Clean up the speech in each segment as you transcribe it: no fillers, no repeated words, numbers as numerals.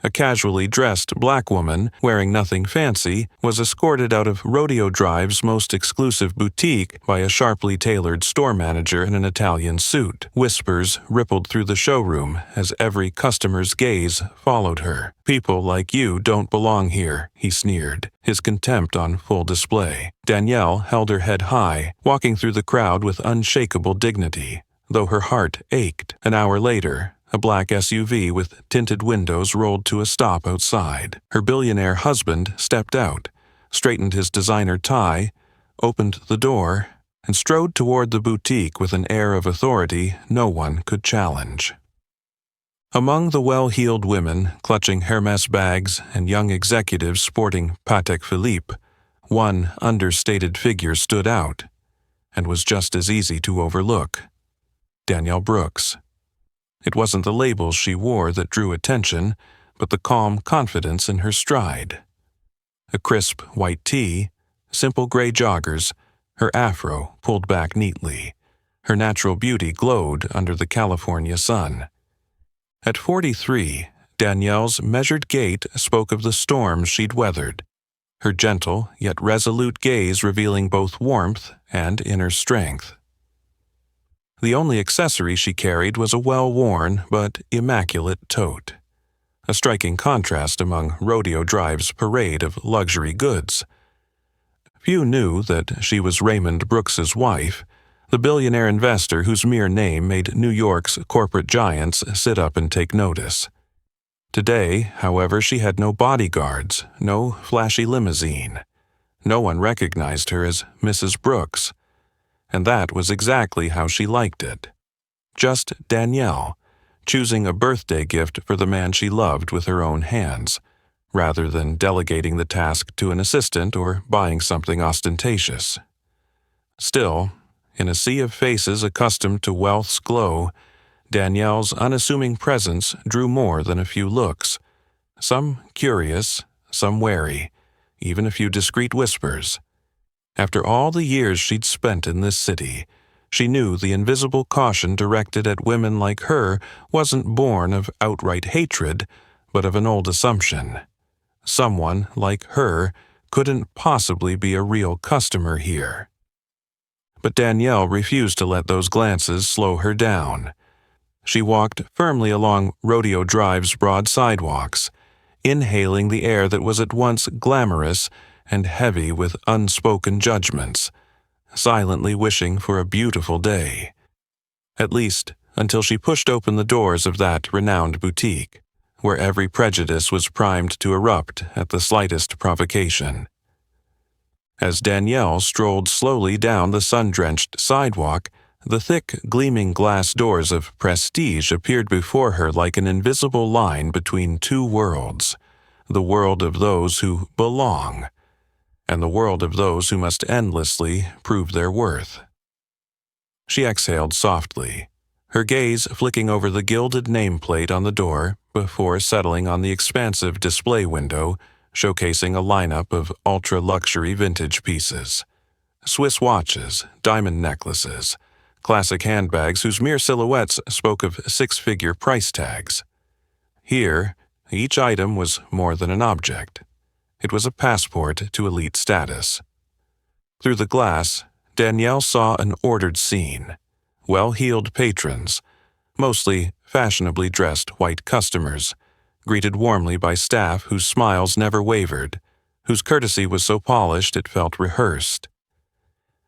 A casually dressed black woman, wearing nothing fancy, was escorted out of Rodeo Drive's most exclusive boutique by a sharply tailored store manager in an Italian suit. Whispers rippled through the showroom as every customer's gaze followed her. "People like you don't belong here," he sneered, his contempt on full display. Danielle held her head high, walking through the crowd with unshakable dignity, though her heart ached. An hour later, a black SUV with tinted windows rolled to a stop outside. Her billionaire husband stepped out, straightened his designer tie, opened the door, and strode toward the boutique with an air of authority no one could challenge. Among the well-heeled women clutching Hermès bags and young executives sporting Patek Philippe, one understated figure stood out, and was just as easy to overlook: Danielle Brooks. It wasn't the labels she wore that drew attention, but the calm confidence in her stride. A crisp white tee, simple gray joggers, her afro pulled back neatly. Her natural beauty glowed under the California sun. At 43, Danielle's measured gait spoke of the storms she'd weathered, her gentle yet resolute gaze revealing both warmth and inner strength. The only accessory she carried was a well-worn but immaculate tote, a striking contrast among Rodeo Drive's parade of luxury goods. Few knew that she was Raymond Brooks's wife, the billionaire investor whose mere name made New York's corporate giants sit up and take notice. Today, however, she had no bodyguards, no flashy limousine. No one recognized her as Mrs. Brooks, and that was exactly how she liked it. Just Danielle, choosing a birthday gift for the man she loved with her own hands, rather than delegating the task to an assistant or buying something ostentatious. Still, in a sea of faces accustomed to wealth's glow, Danielle's unassuming presence drew more than a few looks, some curious, some wary, even a few discreet whispers. After all the years she'd spent in this city, she knew the invisible caution directed at women like her wasn't born of outright hatred, but of an old assumption. Someone like her couldn't possibly be a real customer here. But Danielle refused to let those glances slow her down. She walked firmly along Rodeo Drive's broad sidewalks, inhaling the air that was at once glamorous and heavy with unspoken judgments, silently wishing for a beautiful day. At least until she pushed open the doors of that renowned boutique, where every prejudice was primed to erupt at the slightest provocation. As Danielle strolled slowly down the sun-drenched sidewalk, the thick, gleaming glass doors of prestige appeared before her like an invisible line between two worlds, the world of those who belong, and the world of those who must endlessly prove their worth. She exhaled softly, her gaze flicking over the gilded nameplate on the door before settling on the expansive display window showcasing a lineup of ultra-luxury vintage pieces. Swiss watches, diamond necklaces, classic handbags whose mere silhouettes spoke of six-figure price tags. Here, each item was more than an object. It was a passport to elite status. Through the glass, Danielle saw an ordered scene. Well-heeled patrons, mostly fashionably dressed white customers, greeted warmly by staff whose smiles never wavered, whose courtesy was so polished it felt rehearsed.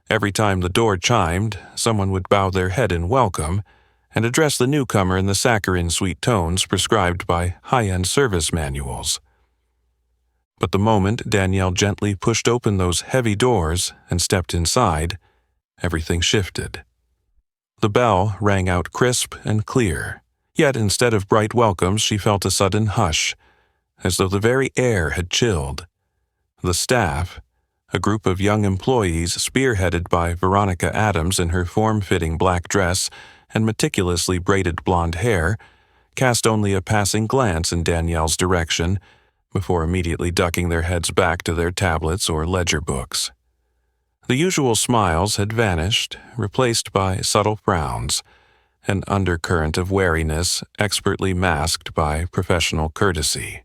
Every time the door chimed, someone would bow their head in welcome and address the newcomer in the saccharine sweet tones prescribed by high-end service manuals. But the moment Danielle gently pushed open those heavy doors and stepped inside, everything shifted. The bell rang out crisp and clear, yet instead of bright welcomes she felt a sudden hush, as though the very air had chilled. The staff, a group of young employees spearheaded by Veronica Adams in her form-fitting black dress and meticulously braided blonde hair, cast only a passing glance in Danielle's direction before immediately ducking their heads back to their tablets or ledger books. The usual smiles had vanished, replaced by subtle frowns, an undercurrent of wariness expertly masked by professional courtesy.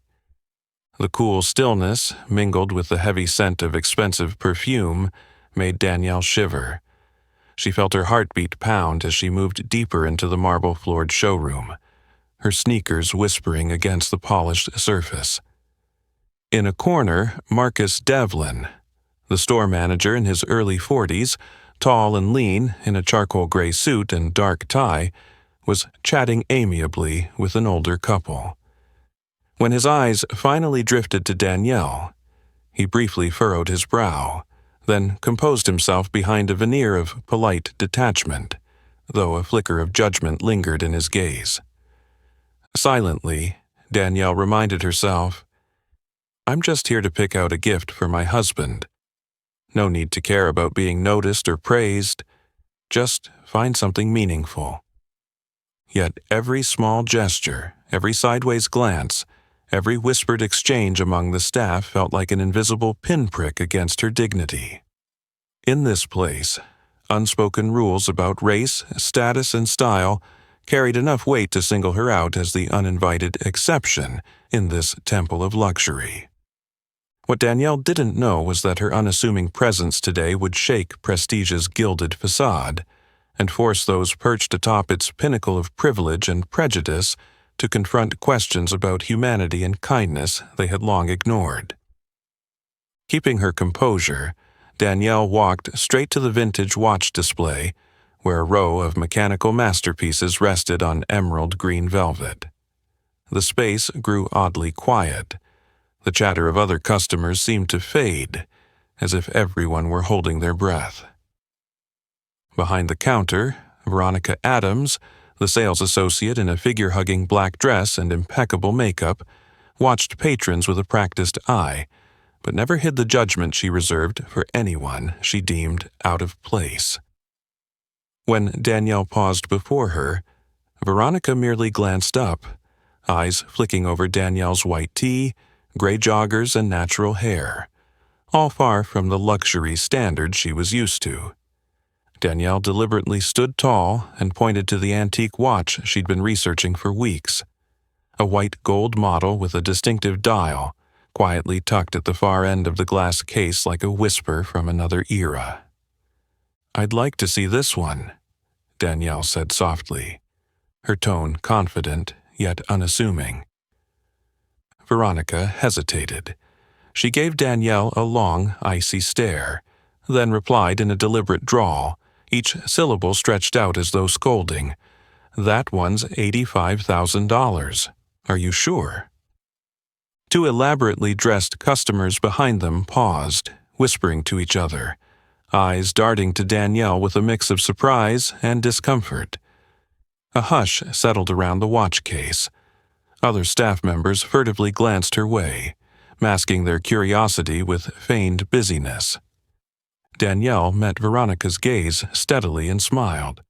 The cool stillness, mingled with the heavy scent of expensive perfume, made Danielle shiver. She felt her heartbeat pound as she moved deeper into the marble-floored showroom, her sneakers whispering against the polished surface. In a corner, Marcus Devlin, the store manager in his early 40s, tall and lean in a charcoal gray suit and dark tie, was chatting amiably with an older couple. When his eyes finally drifted to Danielle, he briefly furrowed his brow, then composed himself behind a veneer of polite detachment, though a flicker of judgment lingered in his gaze. Silently, Danielle reminded herself, "I'm just here to pick out a gift for my husband. No need to care about being noticed or praised. Just find something meaningful." Yet every small gesture, every sideways glance, every whispered exchange among the staff felt like an invisible pinprick against her dignity. In this place, unspoken rules about race, status, and style carried enough weight to single her out as the uninvited exception in this temple of luxury. What Danielle didn't know was that her unassuming presence today would shake Prestige's gilded facade and force those perched atop its pinnacle of privilege and prejudice to confront questions about humanity and kindness they had long ignored. Keeping her composure, Danielle walked straight to the vintage watch display, where a row of mechanical masterpieces rested on emerald green velvet. The space grew oddly quiet. The chatter of other customers seemed to fade, as if everyone were holding their breath. Behind the counter, Veronica Adams, the sales associate in a figure-hugging black dress and impeccable makeup, watched patrons with a practiced eye, but never hid the judgment she reserved for anyone she deemed out of place. When Danielle paused before her, Veronica merely glanced up, eyes flicking over Danielle's white tee, gray joggers, and natural hair, all far from the luxury standards she was used to. Danielle deliberately stood tall and pointed to the antique watch she'd been researching for weeks, a white gold model with a distinctive dial, quietly tucked at the far end of the glass case like a whisper from another era. "I'd like to see this one," Danielle said softly, her tone confident yet unassuming. Veronica hesitated. She gave Danielle a long, icy stare, then replied in a deliberate drawl, each syllable stretched out as though scolding, "That one's $85,000. Are you sure?" Two elaborately dressed customers behind them paused, whispering to each other, eyes darting to Danielle with a mix of surprise and discomfort. A hush settled around the watch case. Other staff members furtively glanced her way, masking their curiosity with feigned busyness. Danielle met Veronica's gaze steadily and smiled.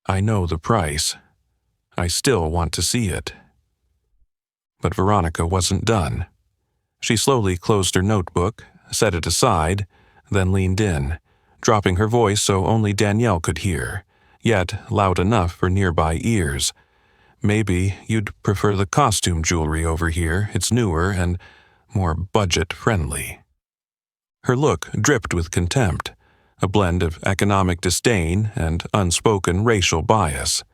"I know the price. I still want to see it." But Veronica wasn't done. She slowly closed her notebook, set it aside, then leaned in, dropping her voice so only Danielle could hear, yet loud enough for nearby ears. "Maybe you'd prefer the costume jewelry over here. It's newer and more budget-friendly." Her look dripped with contempt, a blend of economic disdain and unspoken racial bias.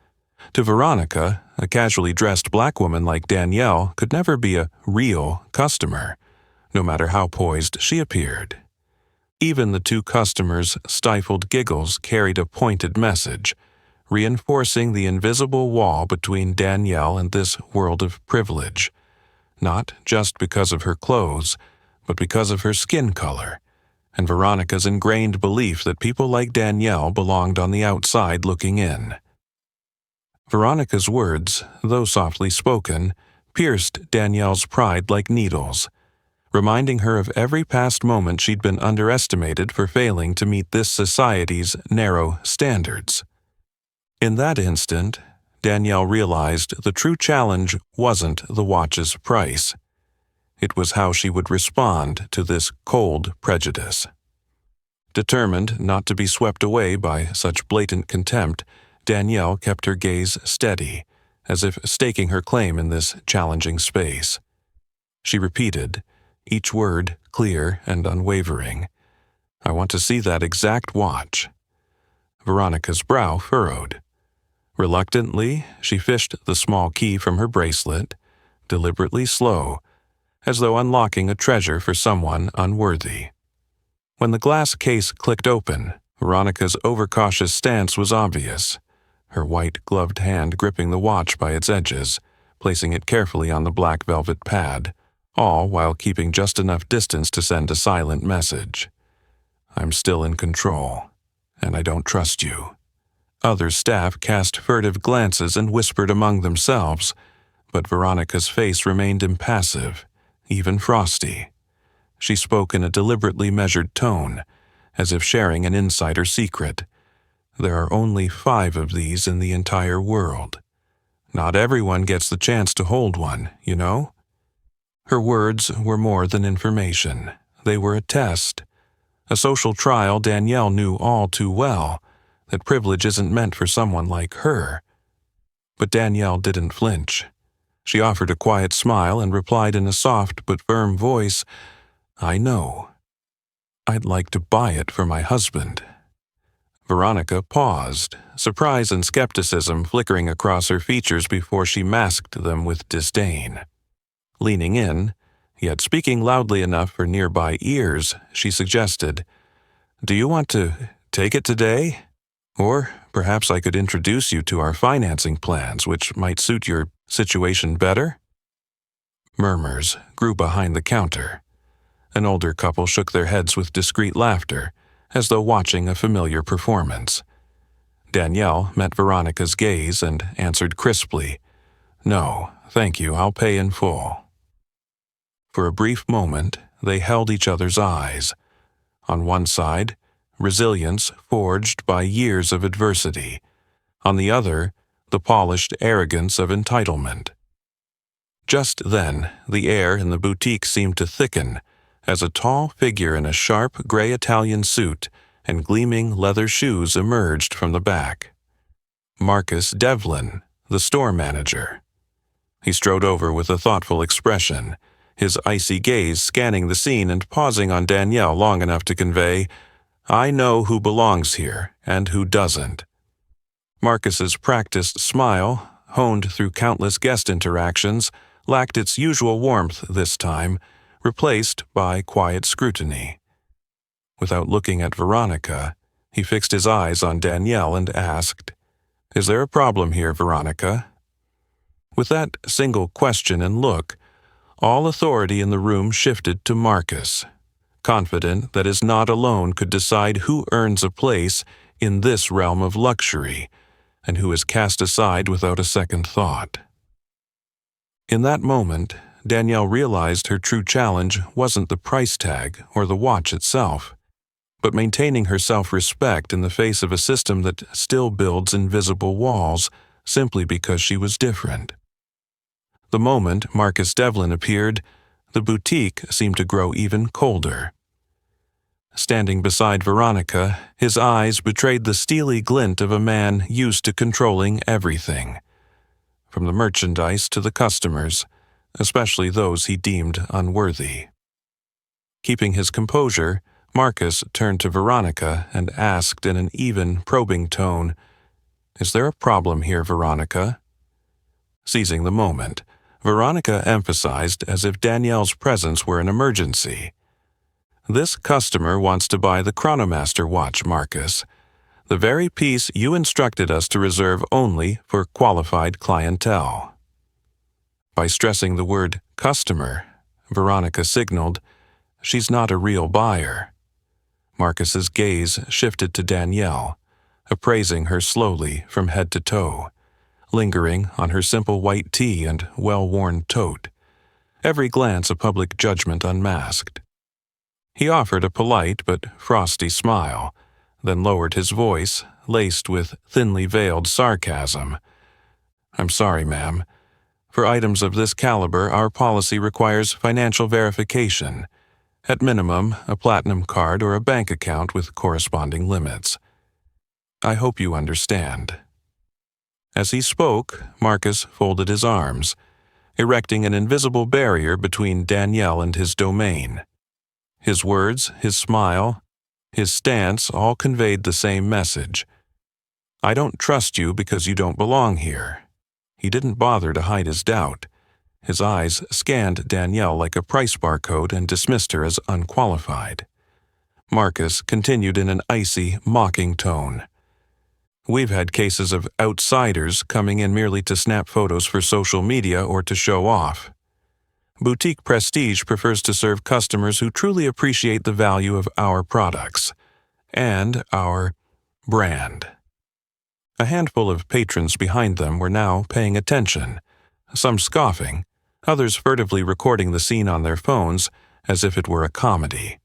To Veronica, a casually dressed black woman like Danielle could never be a real customer, no matter how poised she appeared. Even the two customers' stifled giggles carried a pointed message, reinforcing the invisible wall between Danielle and this world of privilege, not just because of her clothes, but because of her skin color, and Veronica's ingrained belief that people like Danielle belonged on the outside looking in. Veronica's words, though softly spoken, pierced Danielle's pride like needles, reminding her of every past moment she'd been underestimated for failing to meet this society's narrow standards. In that instant, Danielle realized the true challenge wasn't the watch's price. It was how she would respond to this cold prejudice. Determined not to be swept away by such blatant contempt, Danielle kept her gaze steady, as if staking her claim in this challenging space. She repeated, each word clear and unwavering, "I want to see that exact watch." Veronica's brow furrowed. Reluctantly, she fished the small key from her bracelet, deliberately slow, as though unlocking a treasure for someone unworthy. When the glass case clicked open, Veronica's overcautious stance was obvious, her white-gloved hand gripping the watch by its edges, placing it carefully on the black velvet pad, all while keeping just enough distance to send a silent message. "I'm still in control, and I don't trust you." Other staff cast furtive glances and whispered among themselves, but Veronica's face remained impassive, even frosty. She spoke in a deliberately measured tone, as if sharing an insider secret. "There are only 5 of these in the entire world. Not everyone gets the chance to hold one, you know?" Her words were more than information. They were a test. A social trial Danielle knew all too well, that privilege isn't meant for someone like her. But Danielle didn't flinch. She offered a quiet smile and replied in a soft but firm voice, "I know. I'd like to buy it for my husband." Veronica paused, surprise and skepticism flickering across her features before she masked them with disdain. Leaning in, yet speaking loudly enough for nearby ears, she suggested, "Do you want to take it today? Or perhaps I could introduce you to our financing plans, which might suit your situation better?" Murmurs grew behind the counter. An older couple shook their heads with discreet laughter, as though watching a familiar performance. Danielle met Veronica's gaze and answered crisply, "No, thank you, I'll pay in full." For a brief moment, they held each other's eyes. On one side, resilience forged by years of adversity. On the other, the polished arrogance of entitlement. Just then, the air in the boutique seemed to thicken, as a tall figure in a sharp gray Italian suit and gleaming leather shoes emerged from the back. Marcus Devlin, the store manager. He strode over with a thoughtful expression, his icy gaze scanning the scene and pausing on Danielle long enough to convey, "I know who belongs here and who doesn't." Marcus's practiced smile, honed through countless guest interactions, lacked its usual warmth this time, replaced by quiet scrutiny. Without looking at Veronica, he fixed his eyes on Danielle and asked, "Is there a problem here, Veronica?" With that single question and look, all authority in the room shifted to Marcus, confident that his nod alone could decide who earns a place in this realm of luxury and who is cast aside without a second thought. In that moment, Danielle realized her true challenge wasn't the price tag or the watch itself, but maintaining her self-respect in the face of a system that still builds invisible walls simply because she was different. The moment Marcus Devlin appeared, the boutique seemed to grow even colder. Standing beside Veronica, his eyes betrayed the steely glint of a man used to controlling everything, from the merchandise to the customers, especially those he deemed unworthy. Keeping his composure, Marcus turned to Veronica and asked in an even, probing tone, "Is there a problem here, Veronica?" Seizing the moment, Veronica emphasized as if Danielle's presence were an emergency. "This customer wants to buy the Chronomaster watch, Marcus, the very piece you instructed us to reserve only for qualified clientele." By stressing the word customer, Veronica signaled, "She's not a real buyer." Marcus's gaze shifted to Danielle, appraising her slowly from head to toe, lingering on her simple white tee and well-worn tote, every glance a public judgment unmasked. He offered a polite but frosty smile, then lowered his voice, laced with thinly veiled sarcasm. "I'm sorry, ma'am. For items of this caliber, our policy requires financial verification. At minimum, a platinum card or a bank account with corresponding limits. I hope you understand." As he spoke, Marcus folded his arms, erecting an invisible barrier between Danielle and his domain. His words, his smile, his stance all conveyed the same message. I don't trust you because you don't belong here. He didn't bother to hide his doubt. His eyes scanned Danielle like a price barcode and dismissed her as unqualified. Marcus continued in an icy, mocking tone. We've had cases of outsiders coming in merely to snap photos for social media or to show off. Boutique Prestige prefers to serve customers who truly appreciate the value of our products and our brand. A handful of patrons behind them were now paying attention, some scoffing, others furtively recording the scene on their phones as if it were a comedy.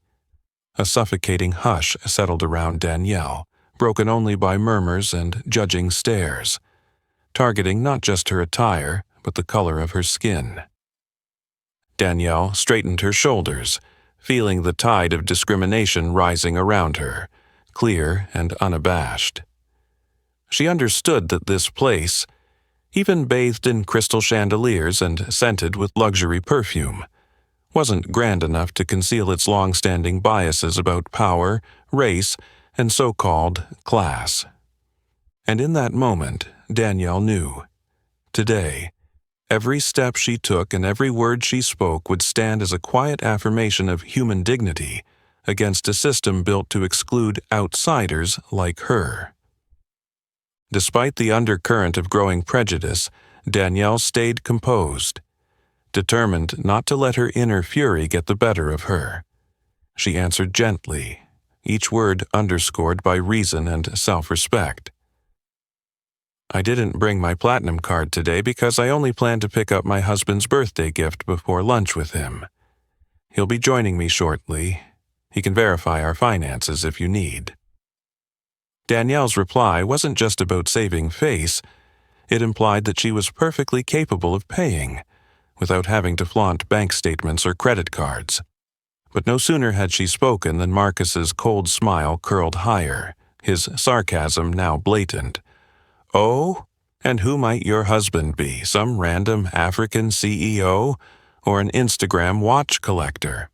A suffocating hush settled around Danielle, broken only by murmurs and judging stares, targeting not just her attire, but the color of her skin. Danielle straightened her shoulders, feeling the tide of discrimination rising around her, clear and unabashed. She understood that this place, even bathed in crystal chandeliers and scented with luxury perfume, wasn't grand enough to conceal its long-standing biases about power, race, and so-called class. And in that moment, Danielle knew. Today, every step she took and every word she spoke would stand as a quiet affirmation of human dignity against a system built to exclude outsiders like her. Despite the undercurrent of growing prejudice, Danielle stayed composed, determined not to let her inner fury get the better of her. She answered gently, each word underscored by reason and self-respect. I didn't bring my platinum card today because I only plan to pick up my husband's birthday gift before lunch with him. He'll be joining me shortly. He can verify our finances if you need. Danielle's reply wasn't just about saving face. It implied that she was perfectly capable of paying, without having to flaunt bank statements or credit cards. But no sooner had she spoken than Marcus's cold smile curled higher, his sarcasm now blatant. Oh, and who might your husband be? Some random African CEO or an Instagram watch collector?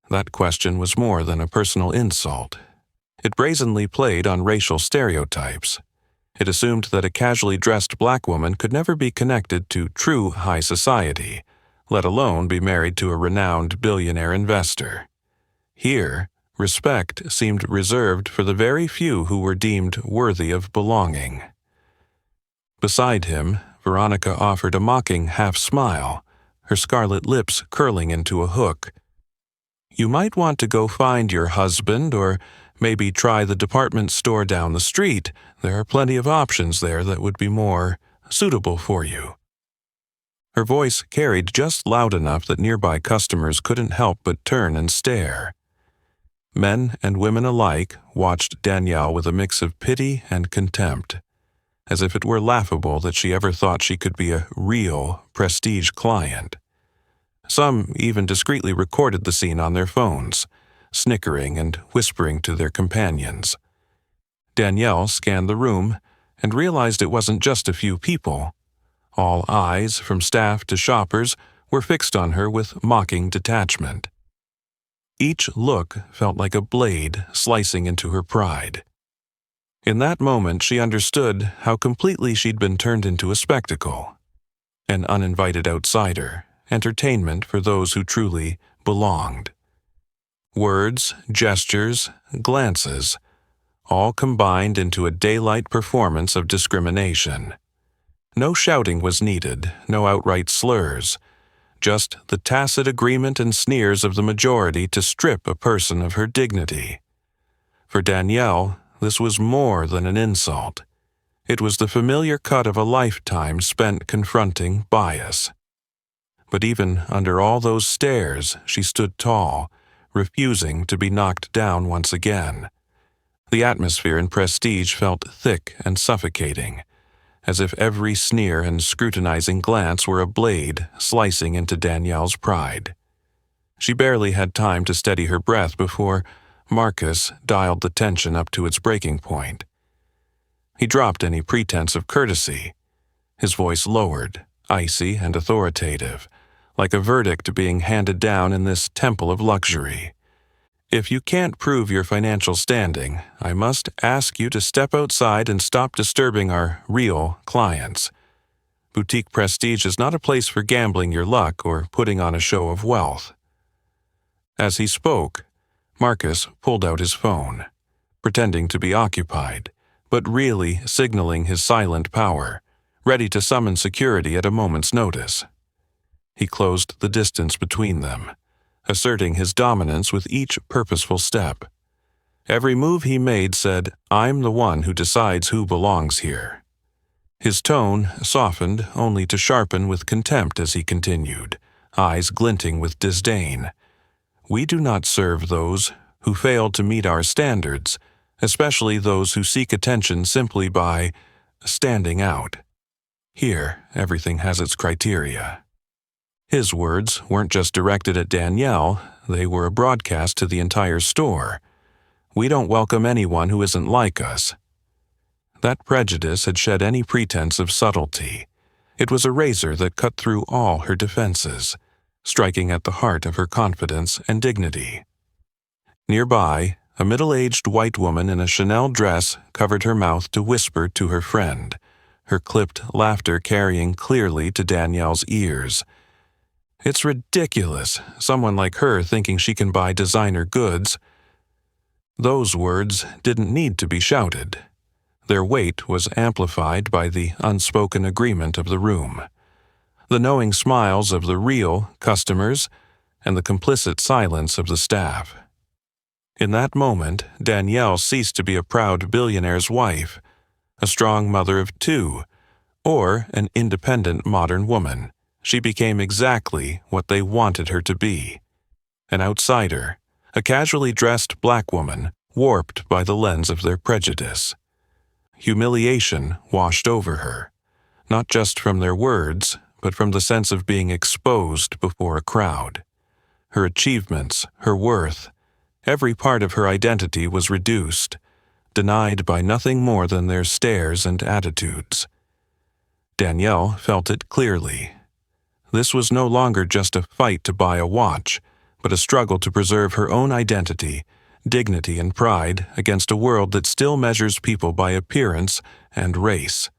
That question was more than a personal insult. It brazenly played on racial stereotypes. It assumed that a casually dressed black woman could never be connected to true high society, let alone be married to a renowned billionaire investor. Here, respect seemed reserved for the very few who were deemed worthy of belonging. Beside him, Veronica offered a mocking half-smile, her scarlet lips curling into a hook. You might want to go find your husband or maybe try the department store down the street. There are plenty of options there that would be more suitable for you. Her voice carried just loud enough that nearby customers couldn't help but turn and stare. Men and women alike watched Danielle with a mix of pity and contempt, as if it were laughable that she ever thought she could be a real prestige client. Some even discreetly recorded the scene on their phones, snickering and whispering to their companions. Danielle scanned the room and realized it wasn't just a few people. All eyes, from staff to shoppers, were fixed on her with mocking detachment. Each look felt like a blade slicing into her pride. In that moment, she understood how completely she'd been turned into a spectacle, an uninvited outsider, entertainment for those who truly belonged. Words, gestures, glances, all combined into a daylight performance of discrimination. No shouting was needed, no outright slurs, just the tacit agreement and sneers of the majority to strip a person of her dignity. For Danielle, this was more than an insult. It was the familiar cut of a lifetime spent confronting bias. But even under all those stares, she stood tall, refusing to be knocked down once again. The atmosphere in Prestige felt thick and suffocating, as if every sneer and scrutinizing glance were a blade slicing into Danielle's pride. She barely had time to steady her breath before Marcus dialed the tension up to its breaking point. He dropped any pretense of courtesy. His voice lowered, icy and authoritative, like a verdict being handed down in this temple of luxury. If you can't prove your financial standing, I must ask you to step outside and stop disturbing our real clients. Boutique prestige is not a place for gambling your luck or putting on a show of wealth. As he spoke, Marcus pulled out his phone, pretending to be occupied, but really signaling his silent power, ready to summon security at a moment's notice. He closed the distance between them, asserting his dominance with each purposeful step. Every move he made said, "I'm the one who decides who belongs here." His tone softened only to sharpen with contempt as he continued, eyes glinting with disdain. "We do not serve those who fail to meet our standards, especially those who seek attention simply by standing out. Here, everything has its criteria." His words weren't just directed at Danielle, they were a broadcast to the entire store. "We don't welcome anyone who isn't like us." That prejudice had shed any pretense of subtlety. It was a razor that cut through all her defenses, striking at the heart of her confidence and dignity. Nearby, a middle-aged white woman in a Chanel dress covered her mouth to whisper to her friend, her clipped laughter carrying clearly to Danielle's ears. "It's ridiculous, someone like her thinking she can buy designer goods." Those words didn't need to be shouted. Their weight was amplified by the unspoken agreement of the room, the knowing smiles of the real customers, and the complicit silence of the staff. In that moment, Danielle ceased to be a proud billionaire's wife, a strong mother of two, or an independent modern woman. She became exactly what they wanted her to be: an outsider, a casually dressed black woman, warped by the lens of their prejudice. Humiliation washed over her, not just from their words, but from the sense of being exposed before a crowd. Her achievements, her worth, every part of her identity was reduced, denied by nothing more than their stares and attitudes. Danielle felt it clearly. This was no longer just a fight to buy a watch, but a struggle to preserve her own identity, dignity, and pride against a world that still measures people by appearance and race.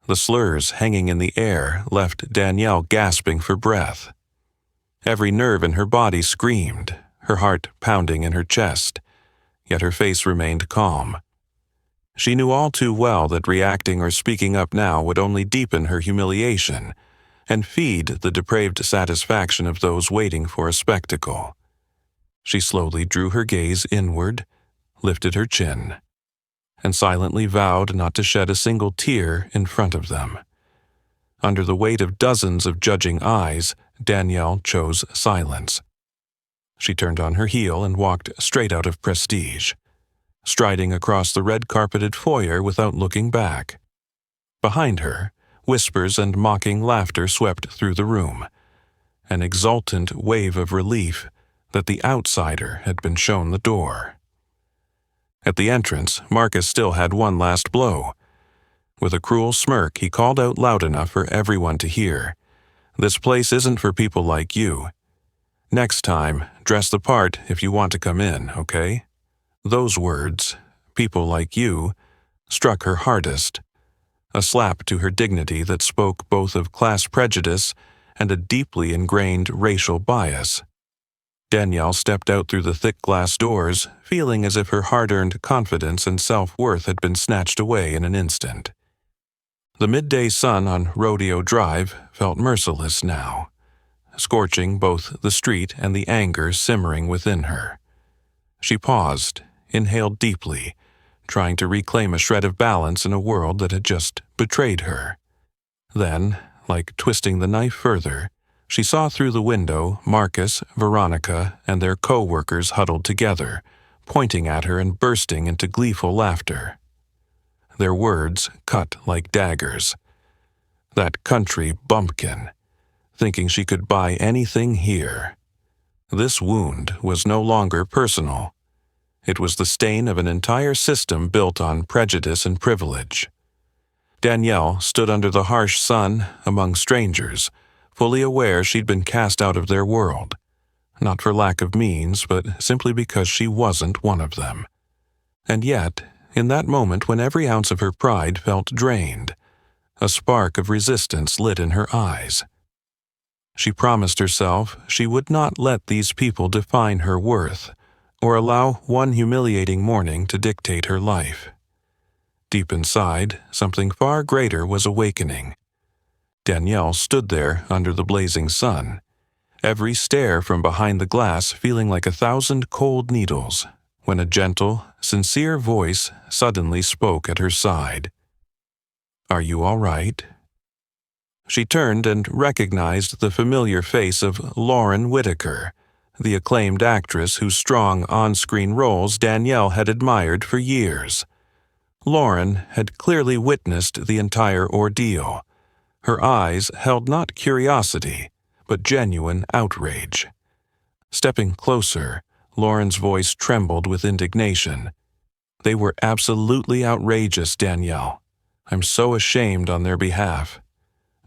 The slurs hanging in the air left Danielle gasping for breath. Every nerve in her body screamed, her heart pounding in her chest, yet her face remained calm. She knew all too well that reacting or speaking up now would only deepen her humiliation and feed the depraved satisfaction of those waiting for a spectacle. She slowly drew her gaze inward, lifted her chin, and silently vowed not to shed a single tear in front of them. Under the weight of dozens of judging eyes, Danielle chose silence. She turned on her heel and walked straight out of Prestige, striding across the red-carpeted foyer without looking back. Behind her, whispers and mocking laughter swept through the room, an exultant wave of relief that the outsider had been shown the door. At the entrance, Marcus still had one last blow. With a cruel smirk, he called out loud enough for everyone to hear, "This place isn't for people like you. Next time, dress the part if you want to come in, okay?" Those words, "people like you," struck her hardest, a slap to her dignity that spoke both of class prejudice and a deeply ingrained racial bias. Danielle stepped out through the thick glass doors, feeling as if her hard-earned confidence and self-worth had been snatched away in an instant. The midday sun on Rodeo Drive felt merciless now, scorching both the street and the anger simmering within her. She paused, inhaled deeply, trying to reclaim a shred of balance in a world that had just betrayed her. Then, like twisting the knife further, she saw through the window Marcus, Veronica, and their co-workers huddled together, pointing at her and bursting into gleeful laughter. Their words cut like daggers. That country bumpkin, thinking she could buy anything here. This wound was no longer personal. It was the stain of an entire system built on prejudice and privilege. Danielle stood under the harsh sun among strangers, fully aware she'd been cast out of their world, not for lack of means, but simply because she wasn't one of them. And yet, in that moment when every ounce of her pride felt drained, a spark of resistance lit in her eyes. She promised herself she would not let these people define her worth, or allow one humiliating morning to dictate her life. Deep inside, something far greater was awakening. Danielle stood there under the blazing sun, every stare from behind the glass feeling like 1,000 cold needles, when a gentle, sincere voice suddenly spoke at her side. "Are you all right?" She turned and recognized the familiar face of Lauren Whitaker, the acclaimed actress whose strong on-screen roles Danielle had admired for years. Lauren had clearly witnessed the entire ordeal. Her eyes held not curiosity, but genuine outrage. Stepping closer, Lauren's voice trembled with indignation. "They were absolutely outrageous, Danielle. I'm so ashamed on their behalf.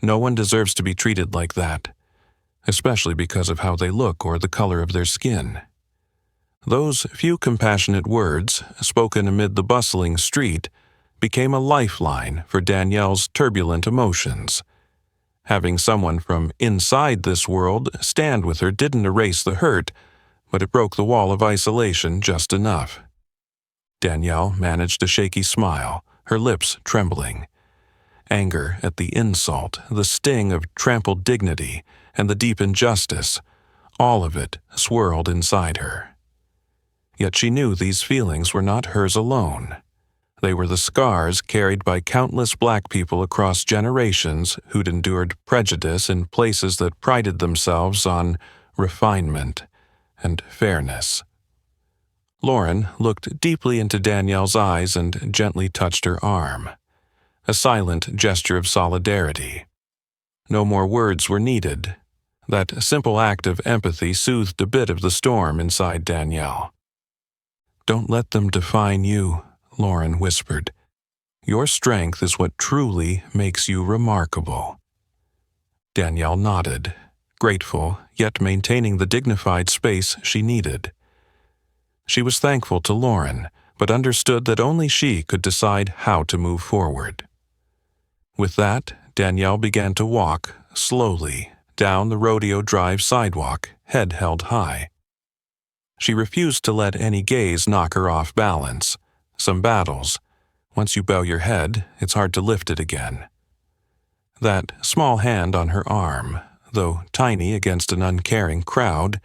No one deserves to be treated like that, especially because of how they look or the color of their skin." Those few compassionate words, spoken amid the bustling street, became a lifeline for Danielle's turbulent emotions. Having someone from inside this world stand with her didn't erase the hurt, but it broke the wall of isolation just enough. Danielle managed a shaky smile, her lips trembling. Anger at the insult, the sting of trampled dignity, and the deep injustice, all of it swirled inside her. Yet she knew these feelings were not hers alone. They were the scars carried by countless Black people across generations who'd endured prejudice in places that prided themselves on refinement and fairness. Lauren looked deeply into Danielle's eyes and gently touched her arm, a silent gesture of solidarity. No more words were needed. That simple act of empathy soothed a bit of the storm inside Danielle. "Don't let them define you," Lauren whispered. "Your strength is what truly makes you remarkable." Danielle nodded, grateful, yet maintaining the dignified space she needed. She was thankful to Lauren, but understood that only she could decide how to move forward. With that, Danielle began to walk, slowly, down the Rodeo Drive sidewalk, head held high. She refused to let any gaze knock her off balance. Some battles. Once you bow your head, it's hard to lift it again. That small hand on her arm, though tiny against an uncaring crowd,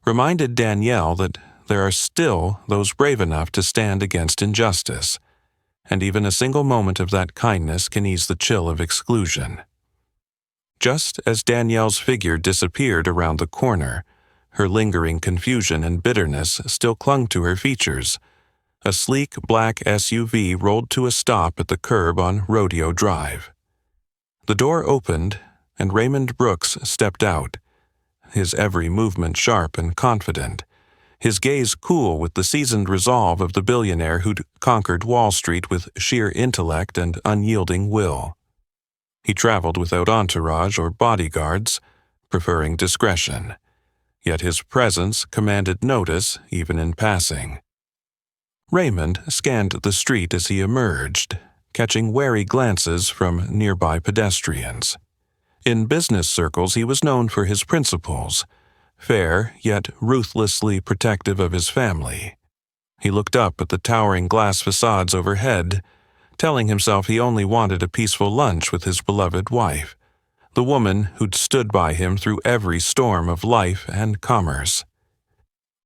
reminded Danielle that there are still those brave enough to stand against injustice, and even a single moment of that kindness can ease the chill of exclusion. Just as Danielle's figure disappeared around the corner, her lingering confusion and bitterness still clung to her features. A sleek black SUV rolled to a stop at the curb on Rodeo Drive. The door opened, and Raymond Brooks stepped out, his every movement sharp and confident, his gaze cool with the seasoned resolve of the billionaire who'd conquered Wall Street with sheer intellect and unyielding will. He traveled without entourage or bodyguards, preferring discretion, yet his presence commanded notice even in passing. Raymond scanned the street as he emerged, catching wary glances from nearby pedestrians. In business circles he was known for his principles, fair yet ruthlessly protective of his family. He looked up at the towering glass facades overhead, telling himself he only wanted a peaceful lunch with his beloved wife, the woman who'd stood by him through every storm of life and commerce.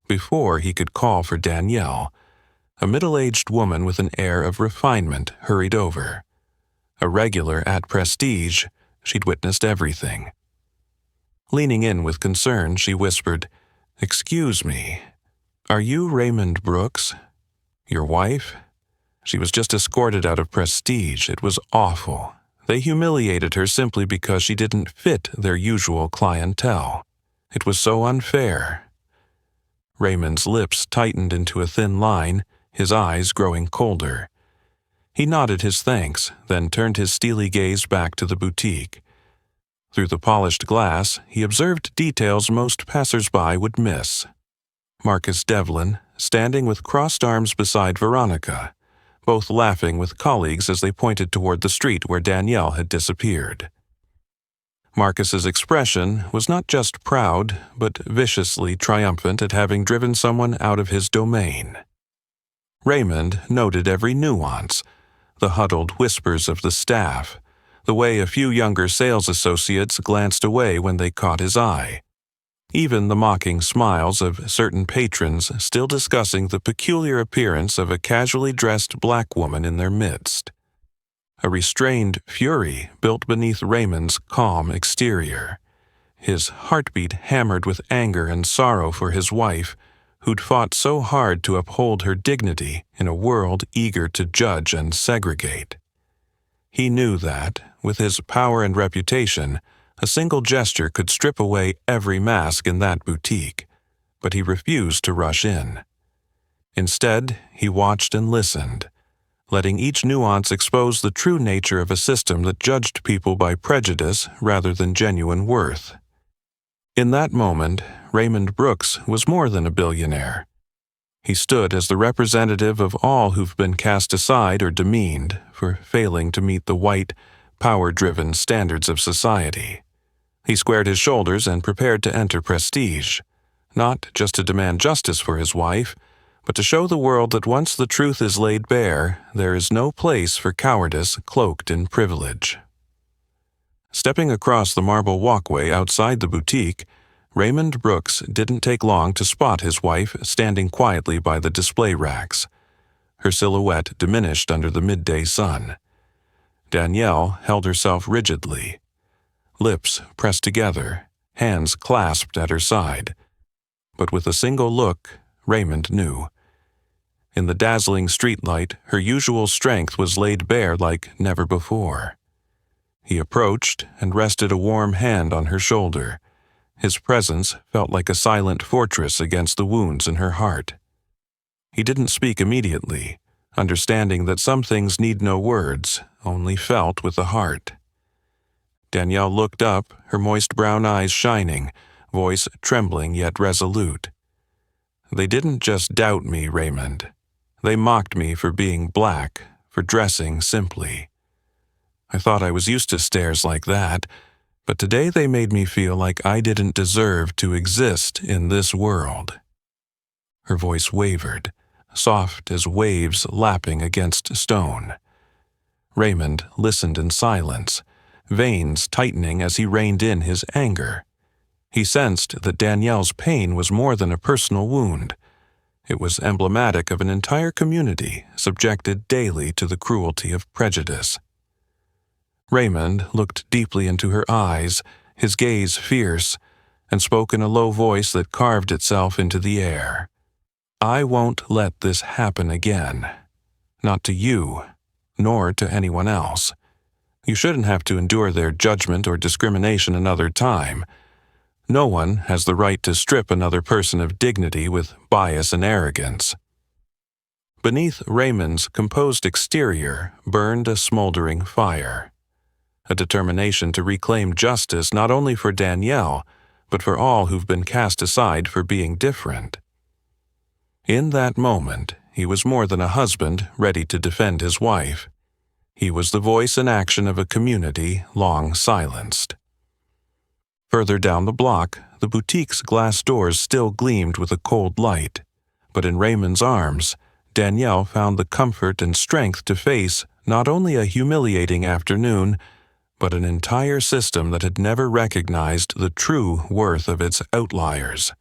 Before he could call for Danielle, a middle-aged woman with an air of refinement hurried over. A regular at Prestige, she'd witnessed everything. Leaning in with concern, she whispered, "Excuse me, are you Raymond Brooks? Your wife?" She was just escorted out of Prestige. It was awful. They humiliated her simply because she didn't fit their usual clientele. It was so unfair. Raymond's lips tightened into a thin line, his eyes growing colder. He nodded his thanks, then turned his steely gaze back to the boutique. Through the polished glass, he observed details most passers-by would miss. Marcus Devlin, standing with crossed arms beside Veronica, both laughing with colleagues as they pointed toward the street where Danielle had disappeared. Marcus's expression was not just proud, but viciously triumphant at having driven someone out of his domain. Raymond noted every nuance, the huddled whispers of the staff, the way a few younger sales associates glanced away when they caught his eye, even the mocking smiles of certain patrons still discussing the peculiar appearance of a casually dressed black woman in their midst. A restrained fury built beneath Raymond's calm exterior, his heartbeat hammered with anger and sorrow for his wife, who'd fought so hard to uphold her dignity in a world eager to judge and segregate. He knew that, with his power and reputation, a single gesture could strip away every mask in that boutique, but he refused to rush in. Instead, he watched and listened, letting each nuance expose the true nature of a system that judged people by prejudice rather than genuine worth. In that moment, Raymond Brooks was more than a billionaire. He stood as the representative of all who've been cast aside or demeaned for failing to meet the white, power-driven standards of society. He squared his shoulders and prepared to enter Prestige, not just to demand justice for his wife, but to show the world that once the truth is laid bare, there is no place for cowardice cloaked in privilege. Stepping across the marble walkway outside the boutique, Raymond Brooks didn't take long to spot his wife standing quietly by the display racks, her silhouette diminished under the midday sun. Danielle held herself rigidly, lips pressed together, hands clasped at her side. But with a single look, Raymond knew. In the dazzling streetlight, her usual strength was laid bare like never before. He approached and rested a warm hand on her shoulder. His presence felt like a silent fortress against the wounds in her heart. He didn't speak immediately, understanding that some things need no words, only felt with the heart. Danielle looked up, her moist brown eyes shining, voice trembling yet resolute. "They didn't just doubt me, Raymond. They mocked me for being black, for dressing simply. I thought I was used to stares like that, but today they made me feel like I didn't deserve to exist in this world." Her voice wavered, soft as waves lapping against stone. Raymond listened in silence, veins tightening as he reined in his anger. He sensed that Danielle's pain was more than a personal wound. It was emblematic of an entire community subjected daily to the cruelty of prejudice. Raymond looked deeply into her eyes, his gaze fierce, and spoke in a low voice that carved itself into the air. "I won't let this happen again. Not to you, nor to anyone else. You shouldn't have to endure their judgment or discrimination another time. No one has the right to strip another person of dignity with bias and arrogance." Beneath Raymond's composed exterior burned a smoldering fire, a determination to reclaim justice not only for Danielle, but for all who've been cast aside for being different. In that moment, he was more than a husband ready to defend his wife. He was the voice and action of a community long silenced. Further down the block, the boutique's glass doors still gleamed with a cold light, but in Raymond's arms, Danielle found the comfort and strength to face not only a humiliating afternoon, but an entire system that had never recognized the true worth of its outliers.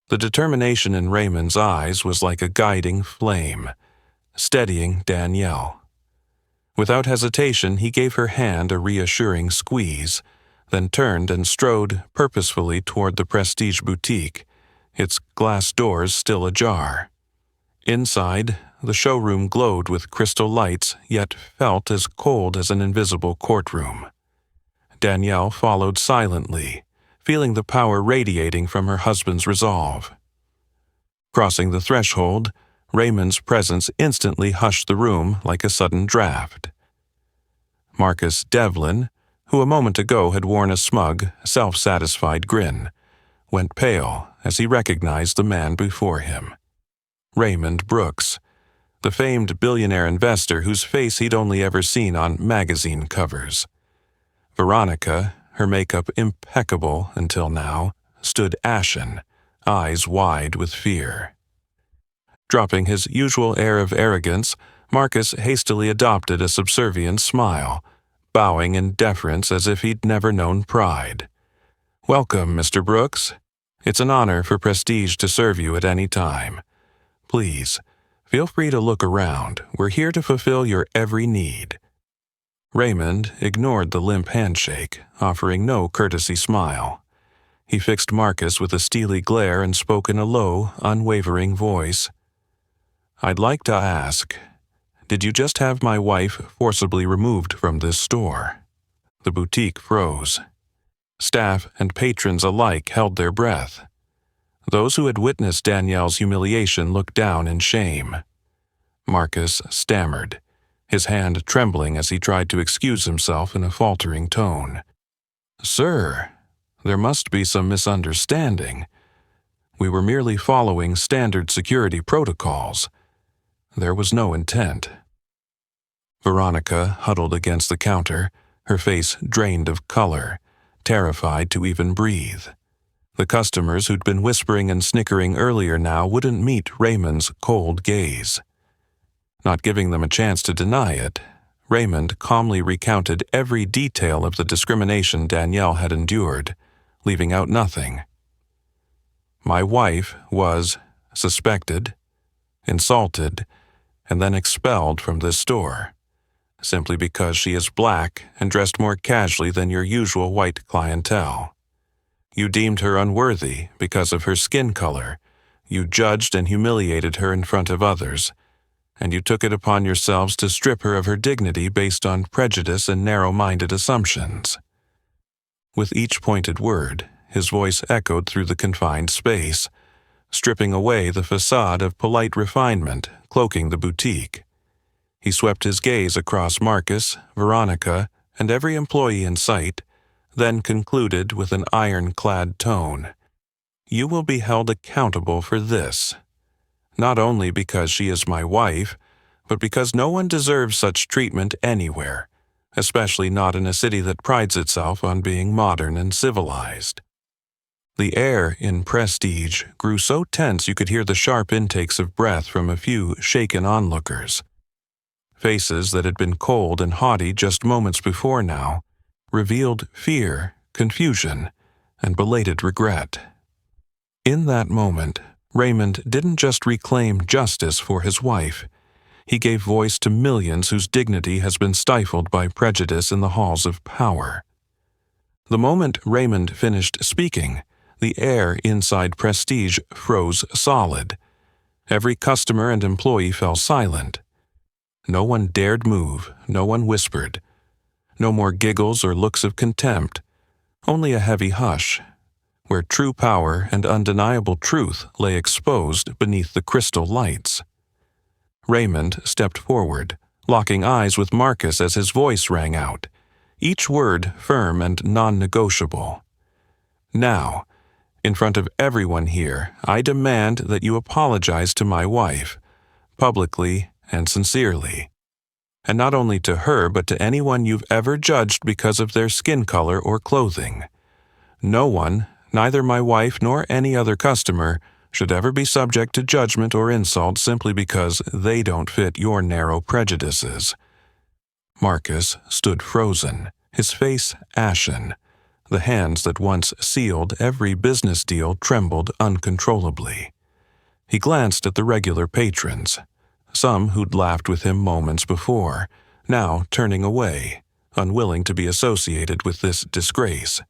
The determination in Raymond's eyes was like a guiding flame, steadying Danielle. Without hesitation, he gave her hand a reassuring squeeze, then turned and strode purposefully toward the Prestige boutique, its glass doors still ajar. Inside, the showroom glowed with crystal lights, yet felt as cold as an invisible courtroom. Danielle followed silently, feeling the power radiating from her husband's resolve. Crossing the threshold, Raymond's presence instantly hushed the room like a sudden draft. Marcus Devlin, who a moment ago had worn a smug, self-satisfied grin, went pale as he recognized the man before him. Raymond Brooks, the famed billionaire investor whose face he'd only ever seen on magazine covers. Veronica, her makeup impeccable until now, stood ashen, eyes wide with fear. Dropping his usual air of arrogance, Marcus hastily adopted a subservient smile, bowing in deference as if he'd never known pride. "Welcome, Mr. Brooks. It's an honor for Prestige to serve you at any time. Please, feel free to look around. We're here to fulfill your every need." Raymond ignored the limp handshake, offering no courtesy smile. He fixed Marcus with a steely glare and spoke in a low, unwavering voice. "I'd like to ask, did you just have my wife forcibly removed from this store?" The boutique froze. Staff and patrons alike held their breath. Those who had witnessed Danielle's humiliation looked down in shame. Marcus stammered, his hand trembling as he tried to excuse himself in a faltering tone. "Sir, there must be some misunderstanding. We were merely following standard security protocols. There was no intent." Veronica huddled against the counter, her face drained of color, terrified to even breathe. The customers who'd been whispering and snickering earlier now wouldn't meet Raymond's cold gaze. Not giving them a chance to deny it, Raymond calmly recounted every detail of the discrimination Danielle had endured, leaving out nothing. "My wife was suspected, insulted, and then expelled from this store, simply because she is black and dressed more casually than your usual white clientele. You deemed her unworthy because of her skin color, you judged and humiliated her in front of others, and you took it upon yourselves to strip her of her dignity based on prejudice and narrow-minded assumptions." With each pointed word, his voice echoed through the confined space, stripping away the facade of polite refinement cloaking the boutique. He swept his gaze across Marcus, Veronica, and every employee in sight, then concluded with an iron-clad tone. "You will be held accountable for this. Not only because she is my wife, but because no one deserves such treatment anywhere, especially not in a city that prides itself on being modern and civilized." The air in Prestige grew so tense you could hear the sharp intakes of breath from a few shaken onlookers. Faces that had been cold and haughty just moments before now revealed fear, confusion, and belated regret. In that moment, Raymond didn't just reclaim justice for his wife. He gave voice to millions whose dignity has been stifled by prejudice in the halls of power. The moment Raymond finished speaking, the air inside Prestige froze solid. Every customer and employee fell silent. No one dared move, no one whispered. No more giggles or looks of contempt, only a heavy hush, where true power and undeniable truth lay exposed beneath the crystal lights. Raymond stepped forward, locking eyes with Marcus as his voice rang out, each word firm and non-negotiable. "Now, in front of everyone here, I demand that you apologize to my wife, publicly and sincerely. And not only to her, but to anyone you've ever judged because of their skin color or clothing. No one, neither my wife nor any other customer, should ever be subject to judgment or insult simply because they don't fit your narrow prejudices." Marcus stood frozen, his face ashen. The hands that once sealed every business deal trembled uncontrollably. He glanced at the regular patrons, some who'd laughed with him moments before, now turning away, unwilling to be associated with this disgrace.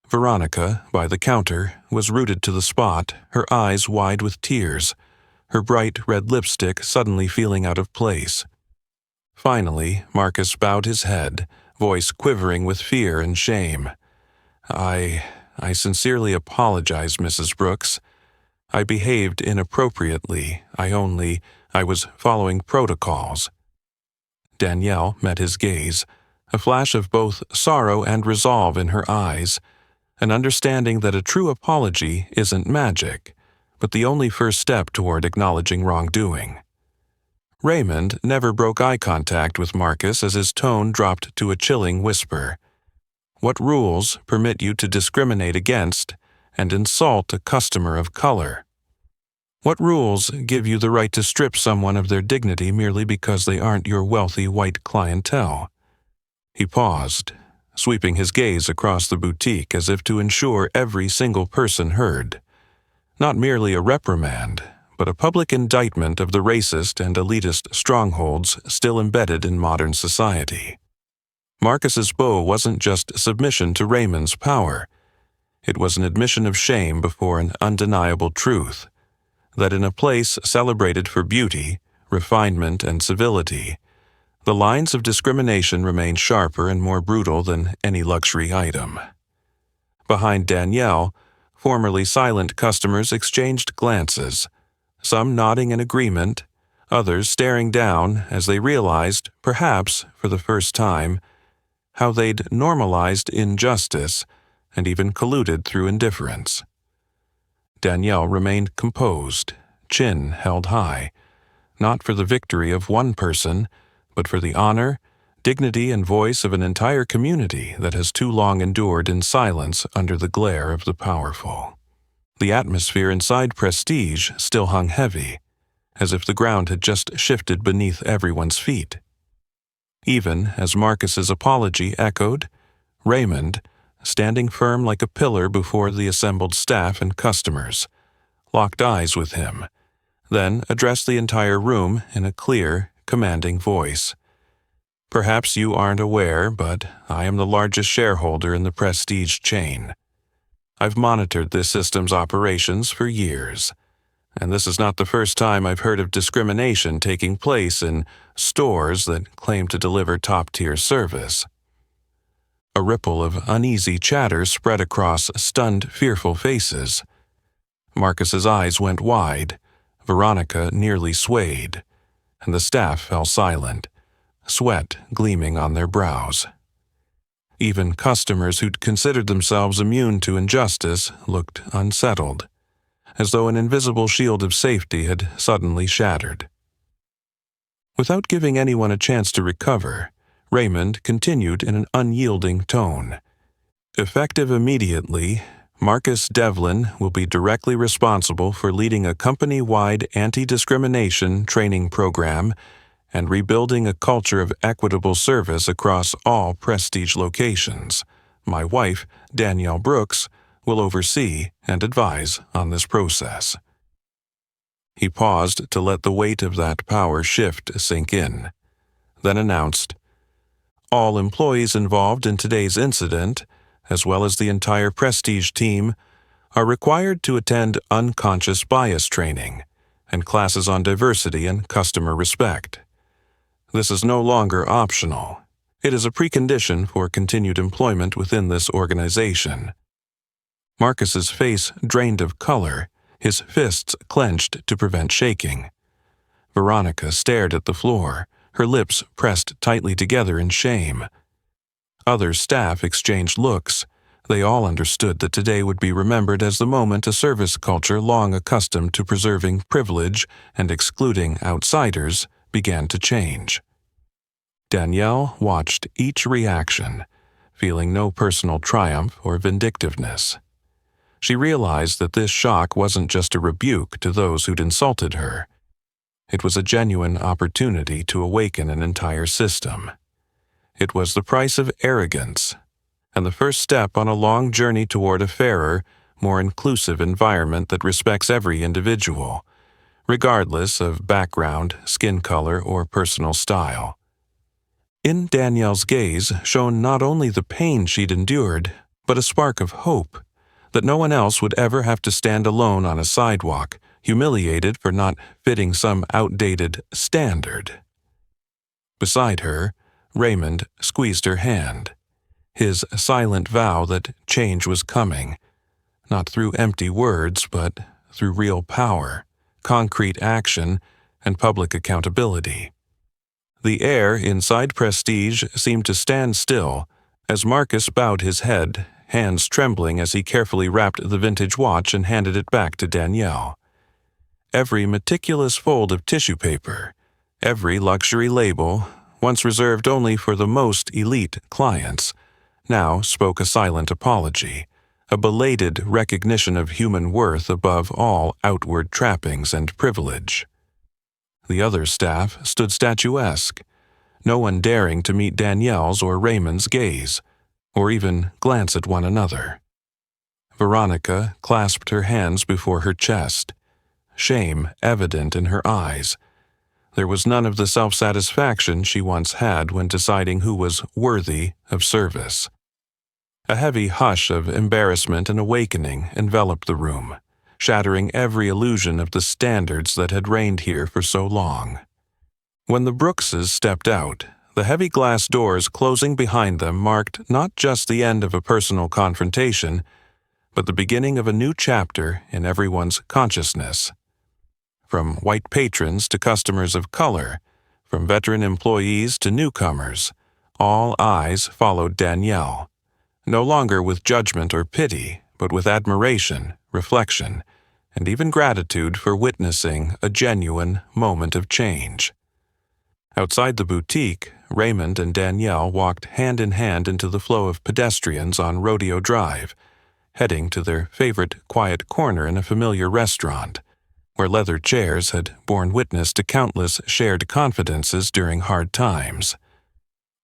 Veronica, by the counter, was rooted to the spot, her eyes wide with tears, her bright red lipstick suddenly feeling out of place. Finally, Marcus bowed his head, voice quivering with fear and shame. I sincerely apologize, Mrs. Brooks. I behaved inappropriately. I was following protocols. Danielle met his gaze, a flash of both sorrow and resolve in her eyes, an understanding that a true apology isn't magic, but the only first step toward acknowledging wrongdoing. Raymond never broke eye contact with Marcus as his tone dropped to a chilling whisper. What rules permit you to discriminate against and insult a customer of color? What rules give you the right to strip someone of their dignity merely because they aren't your wealthy white clientele? He paused, sweeping his gaze across the boutique as if to ensure every single person heard. Not merely a reprimand, but a public indictment of the racist and elitist strongholds still embedded in modern society. Marcus's bow wasn't just submission to Raymond's power. It was an admission of shame before an undeniable truth, that in a place celebrated for beauty, refinement, and civility, the lines of discrimination remained sharper and more brutal than any luxury item. Behind Danielle, formerly silent customers exchanged glances, some nodding in agreement, others staring down as they realized, perhaps for the first time, how they'd normalized injustice and even colluded through indifference. Danielle remained composed, chin held high, not for the victory of one person, but for the honor, dignity, and voice of an entire community that has too long endured in silence under the glare of the powerful. The atmosphere inside Prestige still hung heavy, as if the ground had just shifted beneath everyone's feet. Even as Marcus's apology echoed, Raymond, standing firm like a pillar before the assembled staff and customers, locked eyes with him, then addressed the entire room in a clear, commanding voice. Perhaps you aren't aware, but I am the largest shareholder in the Prestige chain. I've monitored this system's operations for years, and this is not the first time I've heard of discrimination taking place in stores that claim to deliver top-tier service. A ripple of uneasy chatter spread across stunned, fearful faces. Marcus's eyes went wide, Veronica nearly swayed, and the staff fell silent, sweat gleaming on their brows. Even customers who'd considered themselves immune to injustice looked unsettled, as though an invisible shield of safety had suddenly shattered. Without giving anyone a chance to recover, Raymond continued in an unyielding tone. Effective immediately, Marcus Devlin will be directly responsible for leading a company-wide anti-discrimination training program and rebuilding a culture of equitable service across all Prestige locations. My wife, Danielle Brooks, will oversee and advise on this process. He paused to let the weight of that power shift sink in, then announced, all employees involved in today's incident, as well as the entire Prestige team, are required to attend unconscious bias training and classes on diversity and customer respect. This is no longer optional. It is a precondition for continued employment within this organization. Marcus's face drained of color, his fists clenched to prevent shaking. Veronica stared at the floor, her lips pressed tightly together in shame. Other staff exchanged looks. They all understood that today would be remembered as the moment a service culture long accustomed to preserving privilege and excluding outsiders began to change. Danielle watched each reaction, feeling no personal triumph or vindictiveness. She realized that this shock wasn't just a rebuke to those who'd insulted her. It was a genuine opportunity to awaken an entire system. It was the price of arrogance, and the first step on a long journey toward a fairer, more inclusive environment that respects every individual, regardless of background, skin color, or personal style. In Danielle's gaze shone not only the pain she'd endured, but a spark of hope that no one else would ever have to stand alone on a sidewalk, humiliated for not fitting some outdated standard. Beside her, Raymond squeezed her hand, his silent vow that change was coming, not through empty words, but through real power, concrete action, and public accountability. The air inside Prestige seemed to stand still as Marcus bowed his head, hands trembling as he carefully wrapped the vintage watch and handed it back to Danielle. Every meticulous fold of tissue paper, every luxury label, once reserved only for the most elite clients, now spoke a silent apology, a belated recognition of human worth above all outward trappings and privilege. The other staff stood statuesque, no one daring to meet Danielle's or Raymond's gaze, or even glance at one another. Veronica clasped her hands before her chest, shame evident in her eyes. There was none of the self-satisfaction she once had when deciding who was worthy of service. A heavy hush of embarrassment and awakening enveloped the room, shattering every illusion of the standards that had reigned here for so long. When the Brookses stepped out, the heavy glass doors closing behind them marked not just the end of a personal confrontation, but the beginning of a new chapter in everyone's consciousness. From white patrons to customers of color, from veteran employees to newcomers, all eyes followed Danielle, no longer with judgment or pity, but with admiration, reflection, and even gratitude for witnessing a genuine moment of change. Outside the boutique, Raymond and Danielle walked hand in hand into the flow of pedestrians on Rodeo Drive, heading to their favorite quiet corner in a familiar restaurant, where leather chairs had borne witness to countless shared confidences during hard times.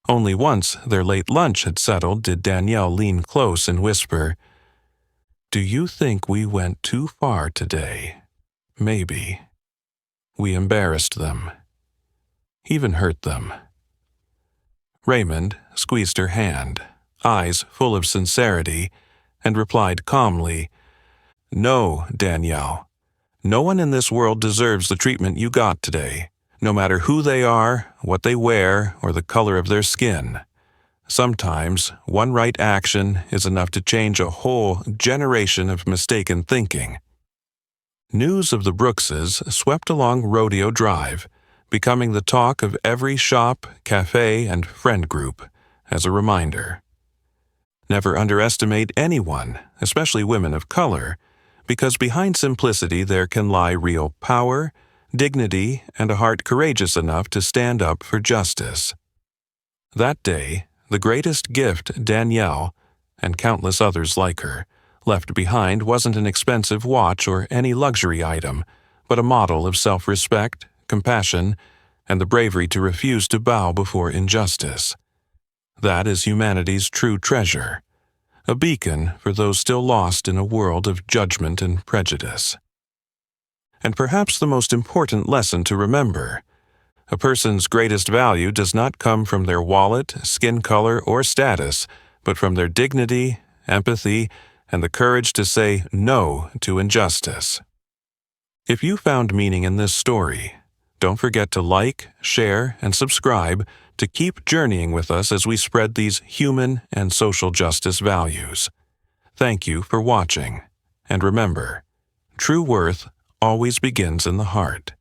Only once their late lunch had settled did Danielle lean close and whisper, "Do you think we went too far today? Maybe." We embarrassed them, even hurt them. Raymond squeezed her hand, eyes full of sincerity, and replied calmly, "No, Danielle. No one in this world deserves the treatment you got today, no matter who they are, what they wear, or the color of their skin. Sometimes one right action is enough to change a whole generation of mistaken thinking." News of the Brookses swept along Rodeo Drive, becoming the talk of every shop, cafe, and friend group, as a reminder. Never underestimate anyone, especially women of color, because behind simplicity there can lie real power, dignity, and a heart courageous enough to stand up for justice. That day, the greatest gift Danielle, and countless others like her, left behind wasn't an expensive watch or any luxury item, but a model of self-respect, compassion, and the bravery to refuse to bow before injustice. That is humanity's true treasure, a beacon for those still lost in a world of judgment and prejudice. And perhaps the most important lesson to remember: a person's greatest value does not come from their wallet, skin color, or status, but from their dignity, empathy, and the courage to say no to injustice. If you found meaning in this story, don't forget to like, share, and subscribe to keep journeying with us as we spread these human and social justice values. Thank you for watching, and remember, true worth always begins in the heart.